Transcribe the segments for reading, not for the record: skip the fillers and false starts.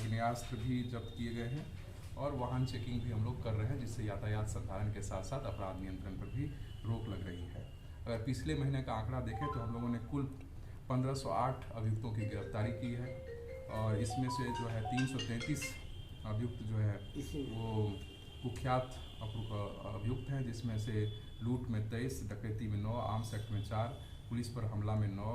आग्नेयास्त्र भी जब्त किए गए हैं और वाहन चेकिंग भी हम लोग कर रहे हैं, जिससे यातायात संधारण के साथ साथ अपराध नियंत्रण पर भी रोक लग रही है। अगर पिछले महीने का आंकड़ा देखें तो हम लोगों ने कुल 1508 अभियुक्तों की गिरफ्तारी की है और इसमें से जो है 333 अभियुक्त जो है वो कुख्यात अभियुक्त हैं, जिसमें से लूट में 23, डकैती में 9, आर्म्स एक्ट में 4, पुलिस पर हमला में 9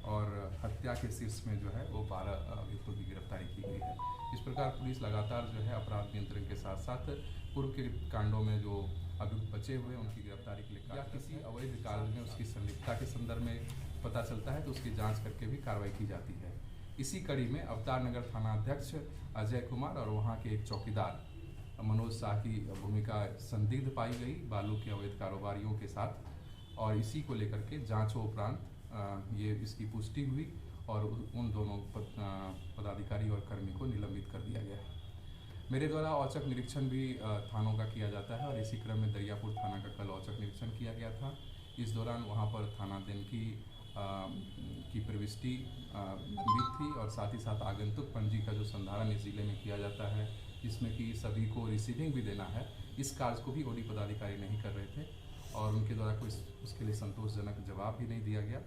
और हत्या के शीर्ष में जो है वो 12 अभियुक्तों की गिरफ्तारी की गई है। इस प्रकार पुलिस लगातार जो है अपराध नियंत्रण के साथ साथ पूर्व के कांडों में जो अभियुक्त बचे हुए उनकी गिरफ्तारी के लिए या किसी अवैध कार्य में उसकी संलिप्तता के संदर्भ में पता चलता है तो उसकी जाँच करके भी कार्रवाई की जाती है। इसी कड़ी में अवतार नगर थाना अध्यक्ष अजय कुमार और वहाँ के एक चौकीदार मनोज शाह की भूमिका संदिग्ध पाई गई बालू के अवैध कारोबारियों के साथ, और इसी को लेकर के जांचों उपरांत ये इसकी पुष्टि हुई और उन दोनों पदाधिकारी और कर्मी को निलंबित कर दिया गया है। मेरे द्वारा औचक निरीक्षण भी थानों का किया जाता है और इसी क्रम में दरियापुर थाना का कल औचक निरीक्षण किया गया था। इस दौरान वहाँ पर थाना देनकी की प्रविष्टि लंबित थी और साथ ही साथ आगंतुक पंजी का जो संधारण इस जिले में किया जाता है, जिसमें कि सभी को रिसीविंग भी देना है, इस कार्य को भी ओडी पदाधिकारी नहीं कर रहे थे और उनके द्वारा कोई उसके लिए संतोषजनक जवाब भी नहीं दिया गया,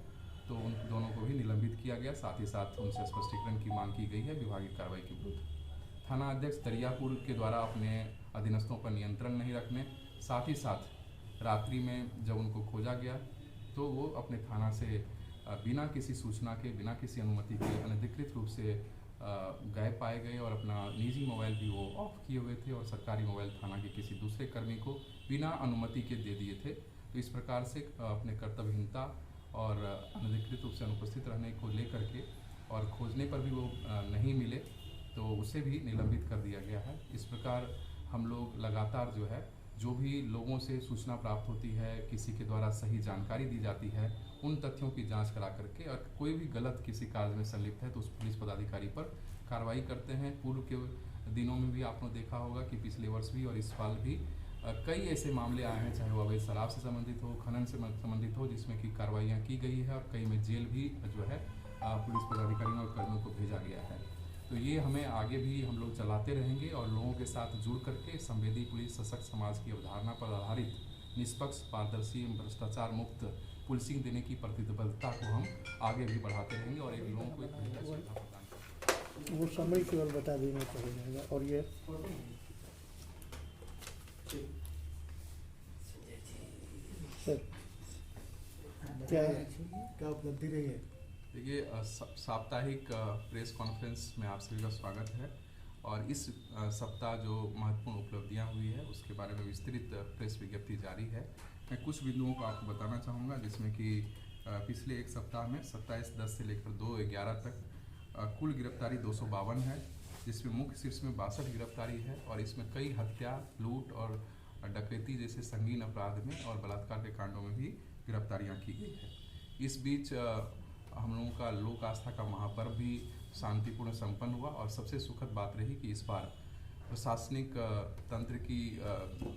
तो उन दोनों को भी निलंबित किया गया। साथ ही साथ उनसे स्पष्टीकरण की मांग की गई है विभागीय कार्रवाई के विरुद्ध। थाना अध्यक्ष दरियापुर के द्वारा अपने अधीनस्थों पर नियंत्रण नहीं रखने, साथ ही साथ रात्रि में जब उनको खोजा गया तो वो अपने थाना से बिना किसी सूचना के, बिना किसी अनुमति के अनधिकृत रूप से गायब पाए गए और अपना निजी मोबाइल भी वो ऑफ किए हुए थे और सरकारी मोबाइल थाना के किसी दूसरे कर्मी को बिना अनुमति के दे दिए थे। तो इस प्रकार से अपने कर्तव्यहीनता और अनधिकृत रूप से अनुपस्थित रहने को लेकर के और खोजने पर भी वो नहीं मिले तो उसे भी निलंबित कर दिया गया है। इस प्रकार हम लोग लगातार जो है जो भी लोगों से सूचना प्राप्त होती है, किसी के द्वारा सही जानकारी दी जाती है, उन तथ्यों की जांच करा करके और कोई भी गलत किसी कार्य में संलिप्त है तो उस पुलिस पदाधिकारी पर कार्रवाई करते हैं। पूर्व के दिनों में भी आपने देखा होगा कि पिछले वर्ष भी और इस साल भी कई ऐसे मामले आए हैं, चाहे वो अवैध शराब से संबंधित हो, खनन से संबंधित हो, जिसमें कि कार्रवाइयाँ की गई है और कई में जेल भी जो है पुलिस पदाधिकारियों और कर्मियों को भेजा गया है। तो ये हमें आगे भी हम लोग चलाते रहेंगे और लोगों के साथ जुड़ करके संवेदी पुलिस सशक्त समाज की अवधारणा पर आधारित निष्पक्ष, पारदर्शी, भ्रष्टाचार मुक्त पुलिसिंग देने की प्रतिबद्धता को हम आगे भी बढ़ाते रहेंगे और एक लोगों को एक बेहतर सुविधा प्रदान करेंगे। वो समय केवल बता देना पड़ेगा। और ये सर क्या उपलब्धि रही है? देखिए, साप्ताहिक प्रेस कॉन्फ्रेंस में आप सभी का स्वागत है और इस सप्ताह जो महत्वपूर्ण उपलब्धियां हुई है उसके बारे में विस्तृत प्रेस विज्ञप्ति जारी है। मैं कुछ बिंदुओं को आपको बताना चाहूँगा, जिसमें कि पिछले एक सप्ताह में 27/10 से लेकर 2/11 तक कुल गिरफ्तारी 252 है, जिसमें मुख्य शीर्ष में 62 गिरफ्तारी है और इसमें कई हत्या, लूट और डकैती जैसे संगीन अपराध में और बलात्कार के कांडों में भी गिरफ्तारियाँ की गई है। इस बीच हम लोगों का लोक आस्था का महापर्व भी शांतिपूर्ण संपन्न हुआ और सबसे सुखद बात रही कि इस बार प्रशासनिक तंत्र की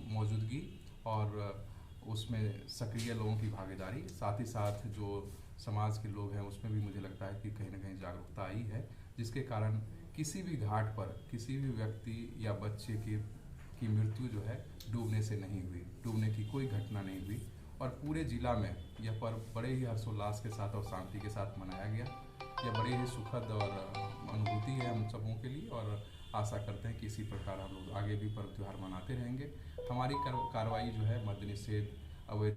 मौजूदगी और उसमें सक्रिय लोगों की भागीदारी, साथ ही साथ जो समाज के लोग हैं उसमें भी मुझे लगता है कि कहीं ना कहीं जागरूकता आई है, जिसके कारण किसी भी घाट पर किसी भी व्यक्ति या बच्चे की मृत्यु जो है डूबने से नहीं हुई, डूबने की कोई घटना नहीं हुई और पूरे जिला में यह पर्व बड़े ही हर्षोल्लास के साथ और शांति के साथ मनाया गया। यह बड़े ही सुखद और अनुभूति है हम सबों के लिए और आशा करते हैं कि इसी प्रकार हम लोग आगे भी पर्व त्यौहार मनाते रहेंगे। हमारी कार्रवाई जो है मद्य निषेध, अवैध